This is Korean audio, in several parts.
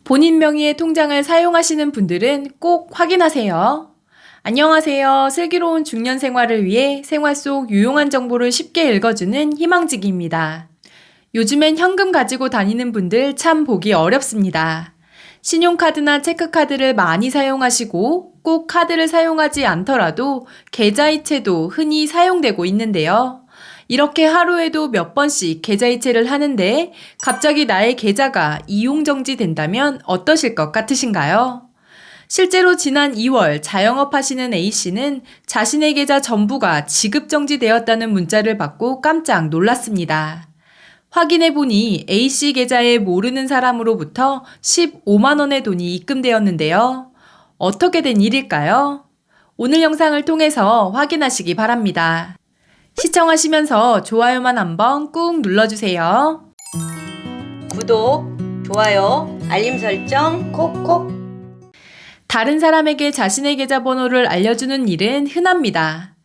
본인 명의의 통장을 사용하시는 분들은 꼭 확인하세요. 안녕하세요. 슬기로운 중년 생활을 위해 생활 속 유용한 정보를 쉽게 읽어주는 희망지기입니다. 요즘엔 현금 가지고 다니는 분들 참 보기 어렵습니다. 신용카드나 체크카드를 많이 사용하시고 꼭 카드를 사용하지 않더라도 계좌이체도 흔히 사용되고 있는데요. 이렇게 하루에도 몇 번씩 계좌이체를 하는데 갑자기 나의 계좌가 이용정지 된다면 어떠실 것 같으신가요? 실제로 지난 2월 자영업 하시는 A씨는 자신의 계좌 전부가 지급정지되었다는 문자를 받고 깜짝 놀랐습니다. 확인해보니 A씨 계좌에 모르는 사람으로부터 15만 원의 돈이 입금되었는데요. 어떻게 된 일일까요? 오늘 영상을 통해서 확인하시기 바랍니다. 시청하시면서 좋아요만 한번 꾹 눌러주세요. 구독, 좋아요, 알림 설정 콕콕. 다른 사람에게 자신의 계좌번호를 알려주는 일은 흔합니다.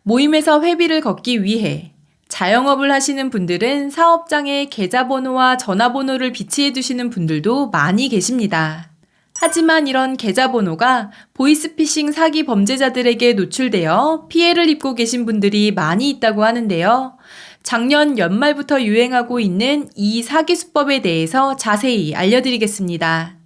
모임에서 회비를 걷기 위해 자영업을 하시는 분들은 사업장에 계좌번호와 전화번호를 비치해 두시는 분들도 많이 계십니다. 하지만 이런 계좌번호가 보이스피싱 사기 범죄자들에게 노출되어 피해를 입고 계신 분들이 많이 있다고 하는데요. 작년 연말부터 유행하고 있는 이 사기 수법에 대해서 자세히 알려드리겠습니다.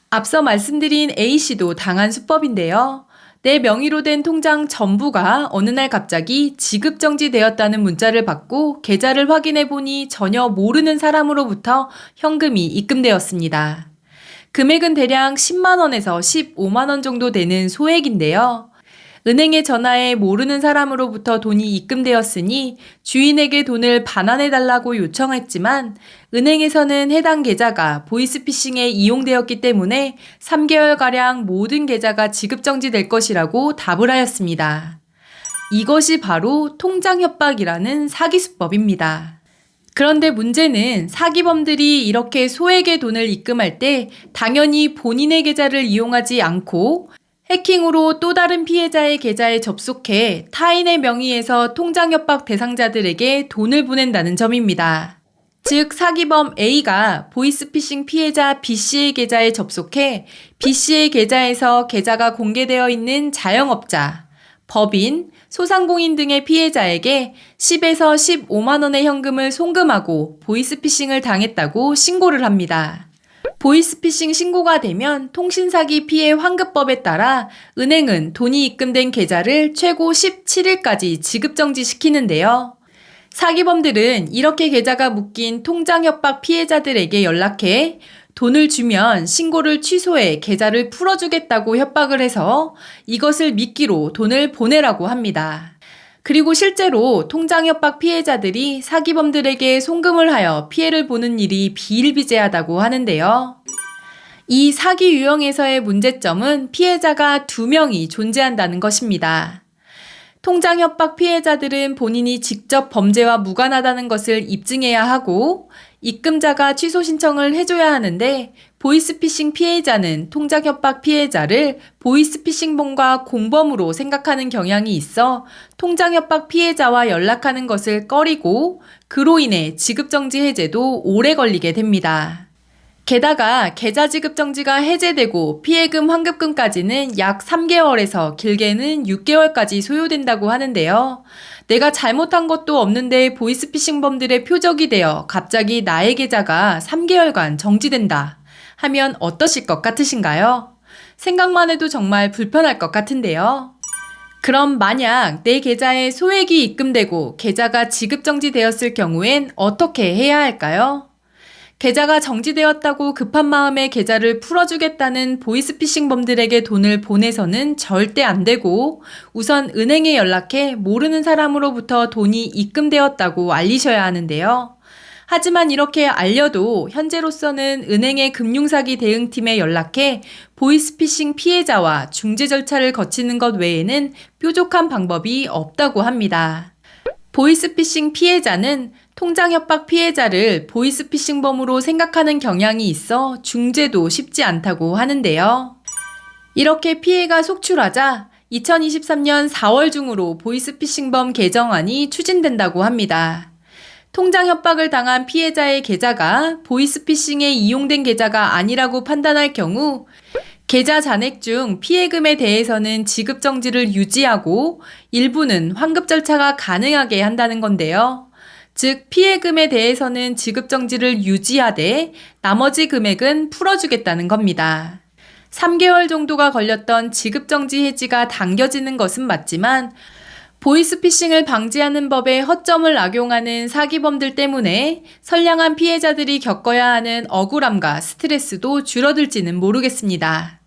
앞서 말씀드린 A씨도 당한 수법인데요. 내 명의로 된 통장 전부가 어느 날 갑자기 지급정지되었다는 문자를 받고 계좌를 확인해 보니 전혀 모르는 사람으로부터 현금이 입금되었습니다. 금액은 대략 10만 원에서 15만 원 정도 되는 소액인데요. 은행에 전화해 모르는 사람으로부터 돈이 입금되었으니 주인에게 돈을 반환해달라고 요청했지만 은행에서는 해당 계좌가 보이스피싱에 이용되었기 때문에 3개월가량 모든 계좌가 지급정지될 것이라고 답을 하였습니다. 이것이 바로 통장협박이라는 사기수법입니다. 그런데 문제는 사기범들이 이렇게 소액의 돈을 입금할 때 당연히 본인의 계좌를 이용하지 않고 해킹으로 또 다른 피해자의 계좌에 접속해 타인의 명의에서 통장협박 대상자들에게 돈을 보낸다는 점입니다. 즉 사기범 A가 보이스피싱 피해자 B씨의 계좌에 접속해 B씨의 계좌에서 계좌가 공개되어 있는 자영업자, 법인, 소상공인 등의 피해자에게 10에서 15만 원의 현금을 송금하고 보이스피싱을 당했다고 신고를 합니다. 보이스피싱 신고가 되면 통신사기 피해 환급법에 따라 은행은 돈이 입금된 계좌를 최고 17일까지 지급정지시키는데요. 사기범들은 이렇게 계좌가 묶인 통장협박 피해자들에게 연락해 돈을 주면 신고를 취소해 계좌를 풀어주겠다고 협박을 해서 이것을 미끼로 돈을 보내라고 합니다. 그리고 실제로 통장협박 피해자들이 사기범들에게 송금을 하여 피해를 보는 일이 비일비재하다고 하는데요. 이 사기 유형에서의 문제점은 피해자가 2명이 존재한다는 것입니다. 통장협박 피해자들은 본인이 직접 범죄와 무관하다는 것을 입증해야 하고 입금자가 취소 신청을 해줘야 하는데 보이스피싱 피해자는 통장협박 피해자를 보이스피싱범과 공범으로 생각하는 경향이 있어 통장협박 피해자와 연락하는 것을 꺼리고 그로 인해 지급정지 해제도 오래 걸리게 됩니다. 게다가 계좌 지급정지가 해제되고 피해금 환급금까지는 약 3개월에서 길게는 6개월까지 소요된다고 하는데요. 내가 잘못한 것도 없는데 보이스피싱범들의 표적이 되어 갑자기 나의 계좌가 3개월간 정지된다 하면 어떠실 것 같으신가요? 생각만 해도 정말 불편할 것 같은데요. 그럼 만약 내 계좌에 소액이 입금되고 계좌가 지급정지되었을 경우엔 어떻게 해야 할까요? 계좌가 정지되었다고 급한 마음에 계좌를 풀어주겠다는 보이스피싱범들에게 돈을 보내서는 절대 안 되고 우선 은행에 연락해 모르는 사람으로부터 돈이 입금되었다고 알리셔야 하는데요. 하지만 이렇게 알려도 현재로서는 은행의 금융사기 대응팀에 연락해 보이스피싱 피해자와 중재 절차를 거치는 것 외에는 뾰족한 방법이 없다고 합니다. 보이스피싱 피해자는 통장협박 피해자를 보이스피싱범으로 생각하는 경향이 있어 중재도 쉽지 않다고 하는데요. 이렇게 피해가 속출하자 2023년 4월 중으로 보이스피싱범 개정안이 추진된다고 합니다. 통장 협박을 당한 피해자의 계좌가 보이스피싱에 이용된 계좌가 아니라고 판단할 경우 계좌 잔액 중 피해금에 대해서는 지급 정지를 유지하고 일부는 환급 절차가 가능하게 한다는 건데요. 즉 피해금에 대해서는 지급 정지를 유지하되 나머지 금액은 풀어주겠다는 겁니다. 3개월 정도가 걸렸던 지급 정지 해지가 당겨지는 것은 맞지만 보이스피싱을 방지하는 법에 허점을 악용하는 사기범들 때문에 선량한 피해자들이 겪어야 하는 억울함과 스트레스도 줄어들지는 모르겠습니다.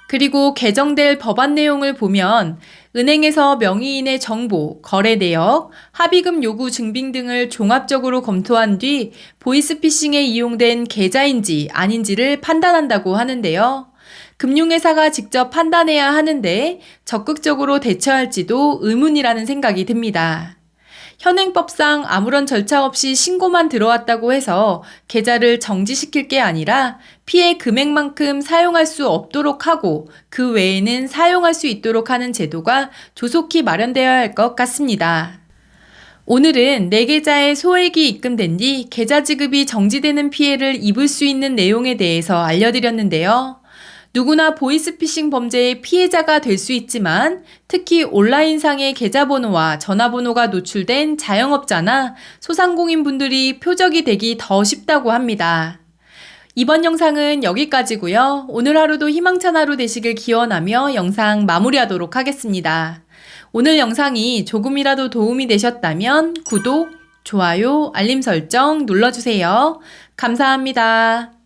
그리고 개정될 법안 내용을 보면 은행에서 명의인의 정보, 거래 내역, 합의금 요구 증빙 등을 종합적으로 검토한 뒤 보이스피싱에 이용된 계좌인지 아닌지를 판단한다고 하는데요. 금융회사가 직접 판단해야 하는데 적극적으로 대처할지도 의문이라는 생각이 듭니다. 현행법상 아무런 절차 없이 신고만 들어왔다고 해서 계좌를 정지시킬 게 아니라 피해 금액만큼 사용할 수 없도록 하고 그 외에는 사용할 수 있도록 하는 제도가 조속히 마련되어야 할 것 같습니다. 오늘은 내 계좌에 소액이 입금된 뒤 계좌 지급이 정지되는 피해를 입을 수 있는 내용에 대해서 알려드렸는데요. 누구나 보이스피싱 범죄의 피해자가 될 수 있지만 특히 온라인상의 계좌번호와 전화번호가 노출된 자영업자나 소상공인분들이 표적이 되기 더 쉽다고 합니다. 이번 영상은 여기까지고요. 오늘 하루도 희망찬 하루 되시길 기원하며 영상 마무리하도록 하겠습니다. 오늘 영상이 조금이라도 도움이 되셨다면 구독, 좋아요, 알림 설정 눌러주세요. 감사합니다.